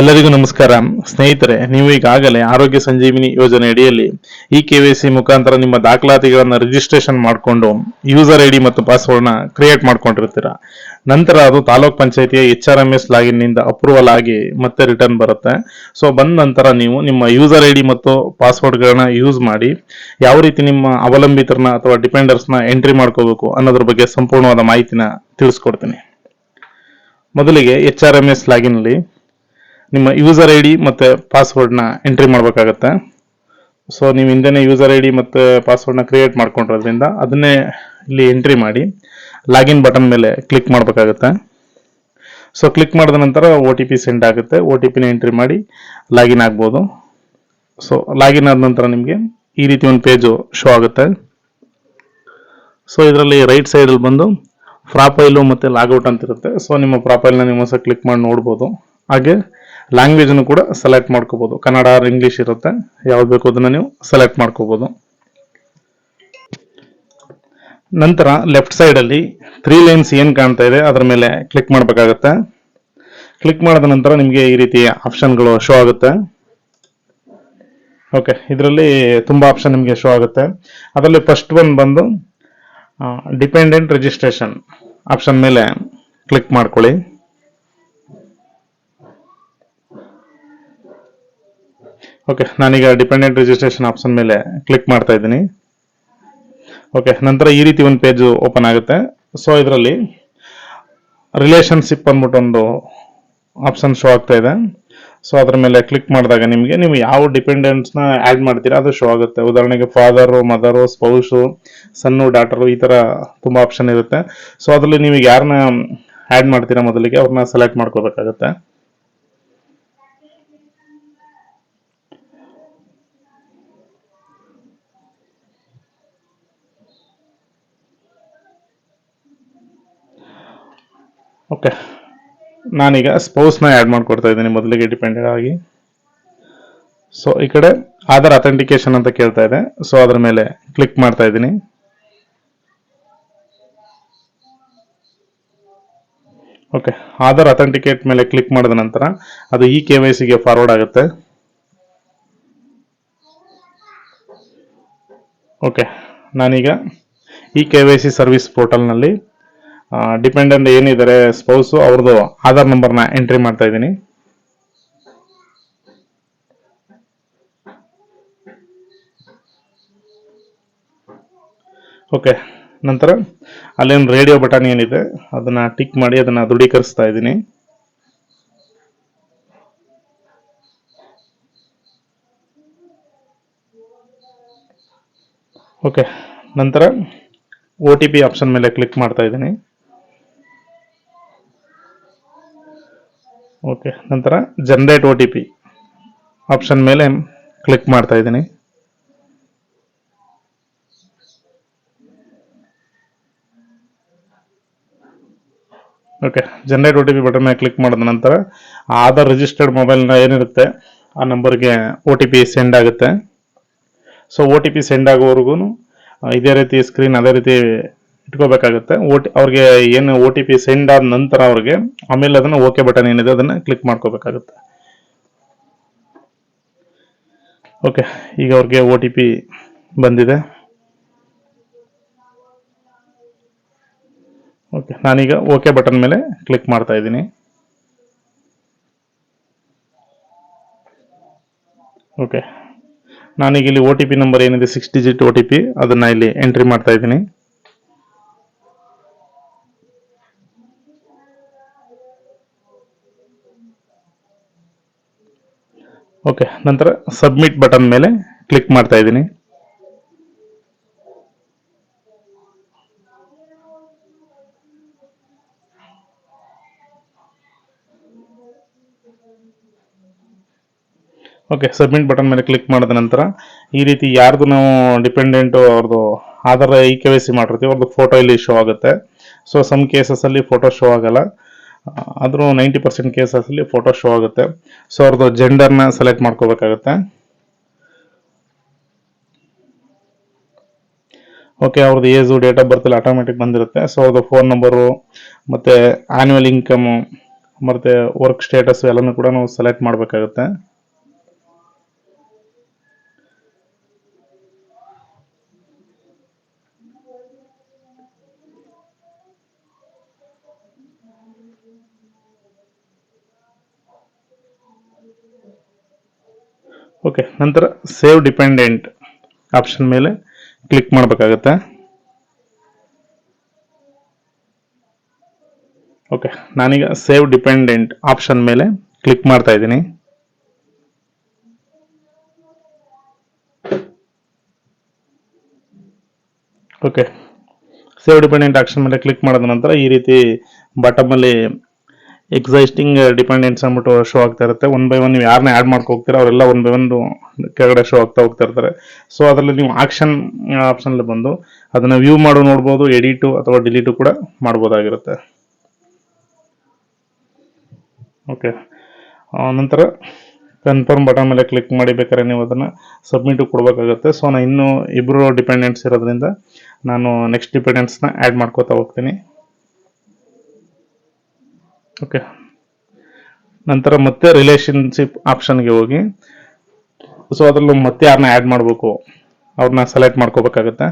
ಎಲ್ಲರಿಗೂ ನಮಸ್ಕಾರ ಸ್ನೇಹಿತರೆ. ನೀವು ಈಗಾಗಲೇ ಆರೋಗ್ಯ ಸಂಜೀವಿನಿ ಯೋಜನೆ ಅಡಿಯಲ್ಲಿ ಈ KYC ಮುಖಾಂತರ ನಿಮ್ಮ ದಾಖಲಾತಿಗಳನ್ನು ರಿಜಿಸ್ಟ್ರೇಷನ್ ಮಾಡಿಕೊಂಡು ಯೂಸರ್ ID ಮತ್ತು ಪಾಸ್ವರ್ಡ್ನ ಕ್ರಿಯೇಟ್ ಮಾಡ್ಕೊಂಡಿರ್ತೀರ. ನಂತರ ಅದು ತಾಲೂಕ್ ಪಂಚಾಯತಿಯ HRMS ಲಾಗಿನ್ ನಿಂದ ಅಪ್ರೂವಲ್ ಆಗಿ ಮತ್ತೆ ರಿಟರ್ನ್ ಬರುತ್ತೆ. ಸೊ ಬಂದ ನಂತರ ನೀವು ನಿಮ್ಮ ಯೂಸರ್ ID ಮತ್ತು ಪಾಸ್ವರ್ಡ್ಗಳನ್ನ ಯೂಸ್ ಮಾಡಿ ಯಾವ ರೀತಿ ನಿಮ್ಮ ಅವಲಂಬಿತರನ್ನ ಅಥವಾ ಡಿಪೆಂಡರ್ಸ್ನ ಎಂಟ್ರಿ ಮಾಡ್ಕೋಬೇಕು ಅನ್ನೋದ್ರ ಬಗ್ಗೆ ಸಂಪೂರ್ಣವಾದ ಮಾಹಿತಿನ ತಿಳಿಸ್ಕೊಡ್ತೀನಿ. ಮೊದಲಿಗೆ HRMS ಲಾಗಿನ್ ಅಲ್ಲಿ ನಿಮ್ಮ ಯೂಸರ್ ID ಮತ್ತು ಪಾಸ್ವರ್ಡ್ನ ಎಂಟ್ರಿ ಮಾಡಬೇಕಾಗತ್ತೆ. ಸೊ ನೀವು ಹಿಂದೆನೇ ಯೂಸರ್ ID ಮತ್ತು ಪಾಸ್ವರ್ಡ್ನ ಕ್ರಿಯೇಟ್ ಮಾಡ್ಕೊಂಡಿರೋದ್ರಿಂದ ಅದನ್ನೇ ಇಲ್ಲಿ ಎಂಟ್ರಿ ಮಾಡಿ ಲಾಗಿನ್ ಬಟನ್ ಮೇಲೆ ಕ್ಲಿಕ್ ಮಾಡಬೇಕಾಗತ್ತೆ. ಸೊ ಕ್ಲಿಕ್ ಮಾಡಿದ ನಂತರ OTP ಸೆಂಡ್ ಆಗುತ್ತೆ. OTPನ ಎಂಟ್ರಿ ಮಾಡಿ ಲಾಗಿನ್ ಆಗ್ಬೋದು. ಸೊ ಲಾಗಿನ್ ಆದ ನಂತರ ನಿಮಗೆ ಈ ರೀತಿ ಒಂದು ಪೇಜು ಶೋ ಆಗುತ್ತೆ. ಸೊ ಇದರಲ್ಲಿ ರೈಟ್ ಸೈಡಲ್ಲಿ ಬಂದು ಪ್ರೊಫೈಲು ಮತ್ತು ಲಾಗೌಟ್ ಅಂತ ಇರುತ್ತೆ. ಸೊ ನಿಮ್ಮ ಪ್ರೊಫೈಲ್ನ ನೀವು ಸಹ ಕ್ಲಿಕ್ ಮಾಡಿ ನೋಡ್ಬೋದು. ಹಾಗೆ ಲ್ಯಾಂಗ್ವೇಜನ್ನು ಕೂಡ ಸೆಲೆಕ್ಟ್ ಮಾಡ್ಕೋಬಹುದು. ಕನ್ನಡ ಆರ್ ಇಂಗ್ಲಿಷ್ ಇರುತ್ತೆ, ಯಾವ್ದು ಬೇಕು ಅದನ್ನ ನೀವು ಸೆಲೆಕ್ಟ್ ಮಾಡ್ಕೋಬಹುದು. ನಂತರ ಲೆಫ್ಟ್ ಸೈಡ್ ಅಲ್ಲಿ 3 ಲೈನ್ಸ್ ಏನ್ ಕಾಣ್ತಾ ಇದೆ ಅದರ ಮೇಲೆ ಕ್ಲಿಕ್ ಮಾಡಬೇಕಾಗತ್ತೆ. ಕ್ಲಿಕ್ ಮಾಡಿದ ನಂತರ ನಿಮಗೆ ಈ ರೀತಿ ಆಪ್ಷನ್ಗಳು ಶೋ ಆಗುತ್ತೆ. ಓಕೆ, ಇದರಲ್ಲಿ ತುಂಬಾ ಆಪ್ಷನ್ ನಿಮಗೆ ಶೋ ಆಗುತ್ತೆ. ಅದರಲ್ಲಿ ಫಸ್ಟ್ ಒನ್ ಬಂದು ಡಿಪೆಂಡೆಂಟ್ ರಿಜಿಸ್ಟ್ರೇಷನ್ ಆಪ್ಷನ್ ಮೇಲೆ ಕ್ಲಿಕ್ ಮಾಡ್ಕೊಳ್ಳಿ. ಓಕೆ, ನಾನೀಗ ಡಿಪೆಂಡೆಂಟ್ ರಿಜಿಸ್ಟ್ರೇಷನ್ ಆಪ್ಷನ್ ಮೇಲೆ ಕ್ಲಿಕ್ ಮಾಡ್ತಾ ಇದ್ದೀನಿ. ಓಕೆ, ನಂತರ ಈ ರೀತಿ ಒಂದು ಪೇಜ್ ಓಪನ್ ಆಗುತ್ತೆ. ಸೊ ಇದರಲ್ಲಿ ರಿಲೇಶನ್ಶಿಪ್ ಅಂದ್ಬಿಟ್ಟು ಒಂದು ಆಪ್ಷನ್ ಶೋ ಆಗ್ತಾ ಇದೆ. ಸೊ ಅದರ ಮೇಲೆ ಕ್ಲಿಕ್ ಮಾಡಿದಾಗ ನೀವು ಯಾವ ಡಿಪೆಂಡೆಂಟ್ಸ್ನ ಆ್ಯಡ್ ಮಾಡ್ತೀರಾ ಅದು ಶೋ ಆಗುತ್ತೆ. ಉದಾಹರಣೆಗೆ father, mother, spouse, son, daughter, ಈ ಥರ ತುಂಬ ಆಪ್ಷನ್ ಇರುತ್ತೆ. ಸೊ ಅದರಲ್ಲಿ ನೀವು ಯಾರನ್ನ ಆ್ಯಡ್ ಮಾಡ್ತೀರಾ ಮೊದಲಿಗೆ ಅವ್ರನ್ನ ಸೆಲೆಕ್ಟ್ ಮಾಡ್ಕೋಬೇಕಾಗತ್ತೆ. ಓಕೆ, ನಾನೀಗ ಸ್ಪೌಸ್ನ ಆ್ಯಡ್ ಮಾಡ್ಕೊಡ್ತಾ ಇದ್ದೀನಿ ಮೊದಲಿಗೆ ಡಿಪೆಂಡೆಂಟ್ ಆಗಿ. ಸೊ ಈ ಕಡೆ ಆಧಾರ್ ಅಥೆಂಟಿಕೇಶನ್ ಅಂತ ಕೇಳ್ತಾ ಇದೆ. ಸೊ ಅದರ ಮೇಲೆ ಕ್ಲಿಕ್ ಮಾಡ್ತಾ ಇದ್ದೀನಿ. ಓಕೆ, ಆಧಾರ್ ಅಥೆಂಟಿಕೇಟ್ ಮೇಲೆ ಕ್ಲಿಕ್ ಮಾಡಿದ ನಂತರ ಅದು ಈ KYCಗೆ ಫಾರ್ವರ್ಡ್ ಆಗುತ್ತೆ. ಓಕೆ, ನಾನೀಗ ಈ KYC ಸರ್ವಿಸ್ ಪೋರ್ಟಲ್ನಲ್ಲಿ ಡಿಪೆಂಡೆಂಟ್ ಏನಿದ್ದಾರೆ ಸ್ಪೌಸು ಅವ್ರದ್ದು ಆಧಾರ್ ನಂಬರ್ನ ಎಂಟ್ರಿ ಮಾಡ್ತಾ ಇದ್ದೀನಿ. ಓಕೆ, ನಂತರ ಅಲ್ಲೇನು ರೇಡಿಯೋ ಬಟನ್ ಏನಿದೆ ಅದನ್ನ ಟಿಕ್ ಮಾಡಿ ಅದನ್ನ ದೃಢೀಕರಿಸ್ತಾ ಇದ್ದೀನಿ. ಓಕೆ, ನಂತರ OTP ಆಪ್ಷನ್ ಮೇಲೆ ಕ್ಲಿಕ್ ಮಾಡ್ತಾ ಇದ್ದೀನಿ. ಓಕೆ, ನಂತರ ಜನರೇಟ್ OTP ಆಪ್ಷನ್ ಮೇಲೆ ಕ್ಲಿಕ್ ಮಾಡ್ತಾ ಇದ್ದೀನಿ. ಓಕೆ, ಜನರೇಟ್ OTP ಬಟನ್ ಮೇಲೆ ಕ್ಲಿಕ್ ಮಾಡಿದ ನಂತರ ಆಧಾರ್ ರಿಜಿಸ್ಟರ್ಡ್ ಮೊಬೈಲ್ನ ಏನಿರುತ್ತೆ ಆ ನಂಬರ್ಗೆ OTP ಸೆಂಡ್ ಆಗುತ್ತೆ. ಸೊ OTP ಸೆಂಡ್ ಆಗೋವರೆಗೂ ಇದೇ ರೀತಿ ಸ್ಕ್ರೀನ್ ಅದೇ ರೀತಿ ಇಟ್ಕೋಬೇಕಾಗುತ್ತೆ. ಅವ್ರಿಗೆ ಏನು OTP ಸೆಂಡ್ ಆದ ನಂತರ ಅವ್ರಿಗೆ ಆಮೇಲೆ ಅದನ್ನ ಓಕೆ ಬಟನ್ ಏನಿದೆ ಅದನ್ನ ಕ್ಲಿಕ್ ಮಾಡ್ಕೋಬೇಕಾಗುತ್ತೆ. ಓಕೆ, ಈಗ ಅವ್ರಿಗೆ OTP ಬಂದಿದೆ. ಓಕೆ, ನಾನೀಗ ಓಕೆ ಬಟನ್ ಮೇಲೆ ಕ್ಲಿಕ್ ಮಾಡ್ತಾ ಇದ್ದೀನಿ. ಓಕೆ, ನಾನೀಗ ಇಲ್ಲಿ OTP ನಂಬರ್ ಏನಿದೆ 6 ಡಿಜಿಟ್ OTP ಅದನ್ನ ಇಲ್ಲಿ ಎಂಟ್ರಿ ಮಾಡ್ತಾ ಇದ್ದೀನಿ. ಓಕೆ, ನಂತರ ಸಬ್ಮಿಟ್ ಬಟನ್ ಮೇಲೆ ಕ್ಲಿಕ್ ಮಾಡ್ತಾ ಇದ್ದೀನಿ. ಓಕೆ, ಸಬ್ಮಿಟ್ ಬಟನ್ ಮೇಲೆ ಕ್ಲಿಕ್ ಮಾಡಿದ ನಂತರ ಈ ರೀತಿ ಯಾರ್ದು ನಾವು ಡಿಪೆಂಡೆಂಟು ಅವ್ರದ್ದು ಆಧಾರ್ KYC ಮಾಡಿರ್ತೀವಿ ಅವ್ರದ್ದು ಫೋಟೋ ಇಲ್ಲಿ ಶೋ ಆಗುತ್ತೆ. ಸೊ ಸಮ್ ಕೇಸಸ್ ಅಲ್ಲಿ ಫೋಟೋ ಶೋ ಆಗಲ್ಲ, ಆದರೂ 90% ಕೇಸಸ್ ಅಲ್ಲಿ ಫೋಟೋ ಶೋ ಆಗುತ್ತೆ. ಸೊ ಅವ್ರದ್ದು ಜೆಂಡರ್ನ ಸೆಲೆಕ್ಟ್ ಮಾಡ್ಕೋಬೇಕಾಗುತ್ತೆ. ಓಕೆ, ಅವ್ರದ್ದು ಏಜು, ಡೇಟ್ ಆಫ್ ಬರ್ತ್ ಎಲ್ಲ ಆಟೋಮೆಟಿಕ್ ಬಂದಿರುತ್ತೆ. ಸೊ ಅವ್ರದ್ದು ಫೋನ್ ನಂಬರು ಮತ್ತು ಆನ್ಯುವಲ್ ಇನ್ಕಮು ಮತ್ತು ವರ್ಕ್ ಸ್ಟೇಟಸ್ ಎಲ್ಲನೂ ಕೂಡ ನಾವು ಸೆಲೆಕ್ಟ್ ಮಾಡಬೇಕಾಗುತ್ತೆ. ಓಕೆ, ನಂತರ ಸೇವ್ ಡಿಪೆಂಡೆಂಟ್ ಆಪ್ಷನ್ ಮೇಲೆ ಕ್ಲಿಕ್ ಮಾಡಬೇಕಾಗುತ್ತೆ. ಓಕೆ, ನಾನೀಗ ಸೇವ್ ಡಿಪೆಂಡೆಂಟ್ ಆಪ್ಷನ್ ಮೇಲೆ ಕ್ಲಿಕ್ ಮಾಡ್ತಾ ಇದ್ದೀನಿ. ಓಕೆ, ಸೇವ್ ಡಿಪೆಂಡೆಂಟ್ ಆಪ್ಷನ್ ಮೇಲೆ ಕ್ಲಿಕ್ ಮಾಡಿದ ನಂತರ ಈ ರೀತಿ ಬಾಟಮ್ ಅಲ್ಲಿ ಎಕ್ಸಿಸ್ಟಿಂಗ್ ಡಿಪೆಂಡೆಂಟ್ಸ್ ಅಂದ್ಬಿಟ್ಟು ಶೋ ಆಗ್ತಾ ಇರುತ್ತೆ. ಒನ್ ಬೈ ಒನ್ ನೀವು ಯಾರನ್ನ ಆ್ಯಡ್ ಮಾಡ್ಕೊ ಹೋಗ್ತೀರಾ ಅವರೆಲ್ಲ ಒನ್ ಬೈ ಒನ್ ಕೆಳಗಡೆ ಶೋ ಆಗ್ತಾ ಹೋಗ್ತಾ ಇರ್ತಾರೆ. ಸೊ ಅದರಲ್ಲಿ ನೀವು ಆಕ್ಷನ್ ಆಪ್ಷನ್ ಬಂದು ಅದನ್ನ ವ್ಯೂ ಮಾಡು ನೋಡ್ಬೋದು, ಎಡಿಟು ಅಥವಾ ಡಿಲೀಟು ಕೂಡ ಮಾಡ್ಬೋದಾಗಿರುತ್ತೆ. ಓಕೆ, ನಂತರ ಕನ್ಫರ್ಮ್ ಬಟನ್ ಮೇಲೆ ಕ್ಲಿಕ್ ಮಾಡಿ ಬೇಕಾದ್ರೆ ನೀವು ಅದನ್ನು ಸಬ್ಮಿಟು ಕೊಡಬೇಕಾಗುತ್ತೆ. ಸೊ ನಾನು ಇನ್ನೂ ಇಬ್ಬರು ಡಿಪೆಂಡೆಂಟ್ಸ್ ಇರೋದ್ರಿಂದ ನಾನು ನೆಕ್ಸ್ಟ್ ಡಿಪೆಂಡೆಂಟ್ಸ್ನ ಆ್ಯಡ್ ಮಾಡ್ಕೋತಾ ಹೋಗ್ತೀನಿ. ಓಕೆ, ನಂತರ ಮತ್ತೆ ರಿಲೇಷನ್ಶಿಪ್ ಆಪ್ಷನ್ಗೆ ಹೋಗಿ ಸೊ ಅದರಲ್ಲೂ ಮತ್ತೆ ಯಾರನ್ನ ಆ್ಯಡ್ ಮಾಡಬೇಕು ಅವ್ರನ್ನ ಸೆಲೆಕ್ಟ್ ಮಾಡ್ಕೋಬೇಕಾಗುತ್ತೆ.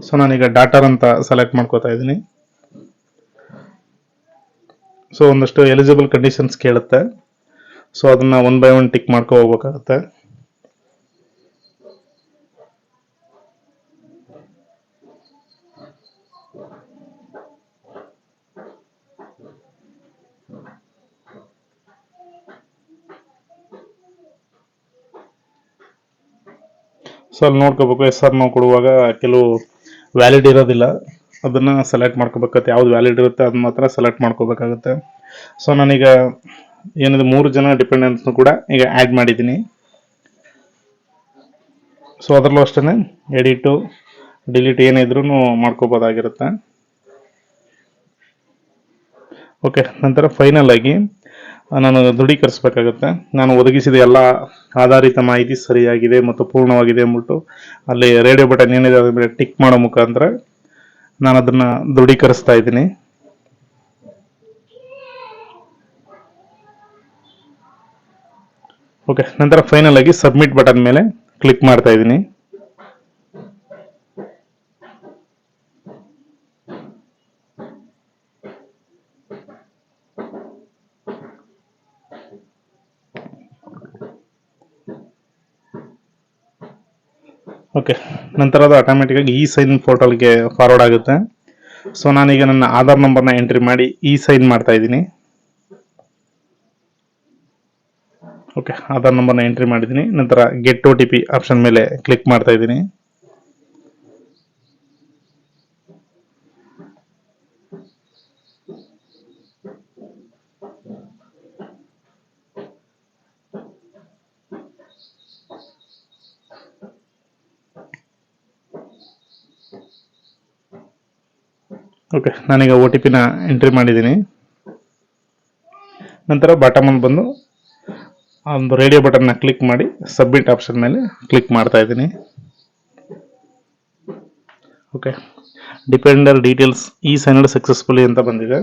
ಸೊ ನಾನೀಗ ಡಾಟರ್ ಅಂತ ಸೆಲೆಕ್ಟ್ ಮಾಡ್ಕೋತಾ ಇದ್ದೀನಿ. ಸೊ ಒಂದಷ್ಟು ಎಲಿಜಿಬಲ್ ಕಂಡೀಷನ್ಸ್ ಕೇಳುತ್ತೆ. ಸೊ ಅದನ್ನ ಒನ್ ಬೈ ಒನ್ ಟಿಕ್ ಮಾಡ್ಕೊ ಹೋಗ್ಬೇಕಾಗುತ್ತೆ. ಸೊ ಅಲ್ಲಿ ನೋಡ್ಕೋಬೇಕು, ಹೆಸರು ನಾವು ಕೊಡುವಾಗ ಕೆಲವು ವ್ಯಾಲಿಡ್ ಇರೋದಿಲ್ಲ, ಅದನ್ನ ಸೆಲೆಕ್ಟ್ ಮಾಡ್ಕೋಬೇಕಾಗುತ್ತೆ. ಯಾವ್ದು ವ್ಯಾಲಿಡ್ ಇರುತ್ತೆ ಅದನ್ನ ಮಾತ್ರ ಸೆಲೆಕ್ಟ್ ಮಾಡ್ಕೋಬೇಕಾಗುತ್ತೆ. ಸೊ ನಾನೀಗ ಏನಿದೆ 3 ಜನ ಡಿಪೆಂಡೆನ್ಸ್ನು ಕೂಡ ಈಗ ಆ್ಯಡ್ ಮಾಡಿದ್ದೀನಿ. ಸೊ ಅದರಲ್ಲೂ ಅಷ್ಟೇ ಎಡಿಟು ಡಿಲೀಟ್ ಏನಿದ್ರೂ ಮಾಡ್ಕೋಬೋದಾಗಿರುತ್ತೆ. ಓಕೆ, ನಂತರ ಫೈನಲ್ ಆಗಿ ನಾನು ದೃಢೀಕರಿಸಬೇಕಾಗುತ್ತೆ. ನಾನು ಒದಗಿಸಿದ ಎಲ್ಲ ಆಧಾರಿತ ಮಾಹಿತಿ ಸರಿಯಾಗಿದೆ ಮತ್ತು ಪೂರ್ಣವಾಗಿದೆ ಅಂದ್ಬಿಟ್ಟು ಅಲ್ಲಿ ರೇಡಿಯೋ ಬಟನ್ ಏನಿದೆ ಅದ್ರ ಮೇಲೆ ಟಿಕ್ ಮಾಡೋ ಮುಖಾಂತರ ನಾನು ಅದನ್ನ ದೃಢೀಕರಿಸ್ತಾ ಇದ್ದೀನಿ. ಓಕೆ, ನಂತರ ಫೈನಲ್ ಆಗಿ ಸಬ್ಮಿಟ್ ಬಟನ್ ಮೇಲೆ ಕ್ಲಿಕ್ ಮಾಡ್ತಾ ಇದ್ದೀನಿ. ಓಕೆ, ನಂತರ ಅದು ಆಟೋಮೆಟಿಕ್ ಆಗಿ ಇ ಸೈನ್ ಪೋರ್ಟಲ್ಗೆ ಫಾರ್ವರ್ಡ್ ಆಗುತ್ತೆ. ಸೊ ನಾನೀಗ ನನ್ನ ಆಧಾರ್ ನಂಬರ್ನ ಎಂಟ್ರಿ ಮಾಡಿ ಇ ಸೈನ್ ಮಾಡ್ತಾ ಇದ್ದೀನಿ. ಓಕೆ, ಆಧಾರ್ ನಂಬರ್ನ ಎಂಟ್ರಿ ಮಾಡಿದ್ದೀನಿ. ನಂತರ ಗೆಟ್ OTP ಆಪ್ಷನ್ ಮೇಲೆ ಕ್ಲಿಕ್ ಮಾಡ್ತಾ ಇದ್ದೀನಿ. ಓಕೆ, ನಾನೀಗ OTP ನ ಎಂಟ್ರಿ ಮಾಡಿದ್ದೀನಿ. ನಂತರ ಬಾಟಮ್ ಅಲ್ಲಿ ಬಂದು ಒಂದು ರೇಡಿಯೋ ಬಟನ್ನ ಕ್ಲಿಕ್ ಮಾಡಿ ಸಬ್ಮಿಟ್ ಆಪ್ಷನ್ ಮೇಲೆ ಕ್ಲಿಕ್ ಮಾಡ್ತಾ ಇದ್ದೀನಿ. ಓಕೆ, ಡಿಪೆಂಡರ್ ಡೀಟೇಲ್ಸ್ ಈ ಸೈನ್ಡ್ ಸಕ್ಸಸ್ಫುಲಿ ಅಂತ ಬಂದಿದೆ.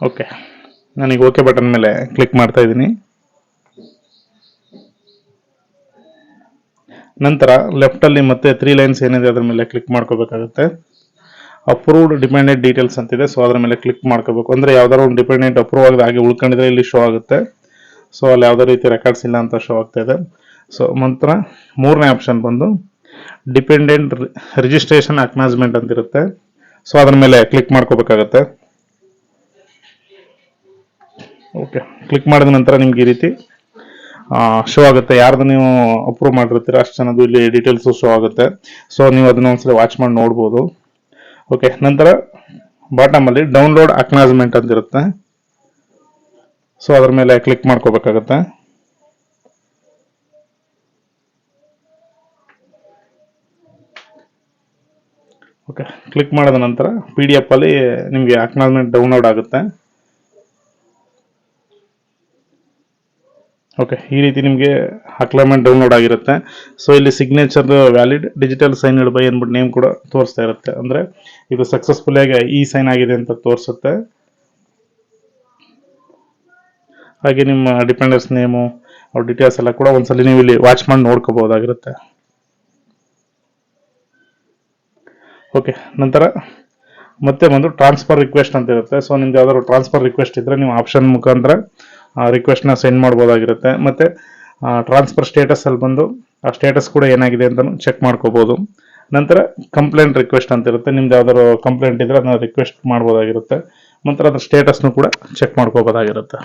ಓಕೆ, ನಾನೀಗ ಓಕೆ ಬಟನ್ ಮೇಲೆ ಕ್ಲಿಕ್ ಮಾಡ್ತಾ ಇದ್ದೀನಿ. ನಂತರ ಲೆಫ್ಟ್ ಅಲ್ಲಿ ಮತ್ತೆ 3 ಲೈನ್ಸ್ ಏನಿದೆ ಅದ್ರ ಮೇಲೆ ಕ್ಲಿಕ್ ಮಾಡ್ಕೋಬೇಕಾಗುತ್ತೆ. ಅಪ್ರೂವ್ಡ್ ಡಿಪೆಂಡೆಂಟ್ ಡೀಟೇಲ್ಸ್ ಅಂತಿದೆ. ಸೊ ಅದ್ರ ಮೇಲೆ ಕ್ಲಿಕ್ ಮಾಡ್ಕೋಬೇಕು. ಅಂದ್ರೆ ಯಾವ್ದಾದ್ರು ಒಂದು ಡಿಪೆಂಡೆಂಟ್ ಅಪ್ರೂವ್ ಆಗಿದೆ ಹಾಗೆ ಉಳ್ಕೊಂಡಿದ್ರೆ ಇಲ್ಲಿ ಶೋ ಆಗುತ್ತೆ. ಸೊ ಅಲ್ಲಿ ಯಾವುದೇ ರೀತಿ ರೆಕಾರ್ಡ್ಸ್ ಇಲ್ಲ ಅಂತ ಶೋ ಆಗ್ತಾ ಇದೆ. ಸೊ ನಂತರ 3ನೇ ಆಪ್ಷನ್ ಬಂದು ಡಿಪೆಂಡೆಂಟ್ ರಿಜಿಸ್ಟ್ರೇಷನ್ ಅಕ್ನಾಲಜ್ಮೆಂಟ್ ಅಂತ ಇರುತ್ತೆ. ಸೊ ಅದ್ರ ಮೇಲೆ ಕ್ಲಿಕ್ ಮಾಡ್ಕೋಬೇಕಾಗತ್ತೆ. ಓಕೆ, ಕ್ಲಿಕ್ ಮಾಡಿದ ನಂತರ ನಿಮ್ಗೆ ಈ ರೀತಿ ಶೋ ಆಗುತ್ತೆ. ಯಾರ್ದು ನೀವು ಅಪ್ರೂವ್ ಮಾಡಿರ್ತೀರ ಅಷ್ಟು ಜನದ್ದು ಇಲ್ಲಿ ಡೀಟೇಲ್ಸ್ ಶೋ ಆಗುತ್ತೆ. ಸೊ ನೀವು ಅದನ್ನ ಒಂದ್ಸಲ ವಾಚ್ ಮಾಡಿ ನೋಡ್ಬೋದು. ಓಕೆ, ನಂತರ ಬಾಟಮ್ ಅಲ್ಲಿ ಡೌನ್ಲೋಡ್ ಅಕ್ನಾಲಜ್ಮೆಂಟ್ ಅಂತ ಇರುತ್ತೆ. ಸೊ ಅದ್ರ ಮೇಲೆ ಕ್ಲಿಕ್ ಮಾಡ್ಕೋಬೇಕಾಗತ್ತೆ. ಓಕೆ, ಕ್ಲಿಕ್ ಮಾಡಿದ ನಂತರ PDF ಅಲ್ಲಿ ನಿಮಗೆ ಅಕ್ನಾಲಜ್ಮೆಂಟ್ ಡೌನ್ಲೋಡ್ ಆಗುತ್ತೆ. ಓಕೆ, ಈ ರೀತಿ ನಿಮಗೆ ಅಕ್ಲೈಮೆಂಟ್ ಡೌನ್ಲೋಡ್ ಆಗಿರುತ್ತೆ. ಸೊ ಇಲ್ಲಿ signature valid digital sign by ಅಂದ್ಬಿಟ್ಟು ನೇಮ್ ಕೂಡ ತೋರಿಸ್ತಾ ಇರುತ್ತೆ. ಅಂದರೆ ಇದು ಸಕ್ಸಸ್ಫುಲ್ ಆಗಿ ಈ ಸೈನ್ ಆಗಿದೆ ಅಂತ ತೋರಿಸುತ್ತೆ. ಹಾಗೆ ನಿಮ್ಮ ಡಿಪೆಂಡರ್ಸ್ ನೇಮು ಅವ್ರ ಡೀಟೇಲ್ಸ್ ಎಲ್ಲ ಕೂಡ ಒಂದ್ಸಲಿ ನೀವು ಇಲ್ಲಿ ವಾಚ್ ಮಾಡಿ ನೋಡ್ಕೋಬಹುದಾಗಿರುತ್ತೆ. ಓಕೆ, ನಂತರ ಮತ್ತೆ ಒಂದು ಟ್ರಾನ್ಸ್ಫರ್ ರಿಕ್ವೆಸ್ಟ್ ಅಂತ ಇರುತ್ತೆ. ಸೊ ನಿಮ್ದು ಯಾವ್ದಾದ್ರು ಟ್ರಾನ್ಸ್ಫರ್ ರಿಕ್ವೆಸ್ಟ್ ಇದ್ರೆ ನೀವು ಆಪ್ಷನ್ ಮುಖಾಂತರ ರಿಕ್ವೆಸ್ಟ್ನ ಸೆಂಡ್ ಮಾಡ್ಬೋದಾಗಿರುತ್ತೆ. ಮತ್ತೆ ಟ್ರಾನ್ಸ್ಫರ್ ಸ್ಟೇಟಸ್ ಅಲ್ಲಿ ಬಂದು ಆ ಸ್ಟೇಟಸ್ ಕೂಡ ಏನಾಗಿದೆ ಅಂತ ಚೆಕ್ ಮಾಡ್ಕೋಬಹುದು. ನಂತರ ಕಂಪ್ಲೇಂಟ್ ರಿಕ್ವೆಸ್ಟ್ ಅಂತ ಇರುತ್ತೆ. ನಿಮ್ದು ಯಾವ್ದಾದ್ರು ಕಂಪ್ಲೇಂಟ್ ಇದ್ರೆ ಅದನ್ನ ರಿಕ್ವೆಸ್ಟ್ ಮಾಡ್ಬೋದಾಗಿರುತ್ತೆ. ನಂತರ ಅದ್ರ ಸ್ಟೇಟಸ್ನು ಕೂಡ ಚೆಕ್ ಮಾಡ್ಕೋಬೋದಾಗಿರುತ್ತೆ.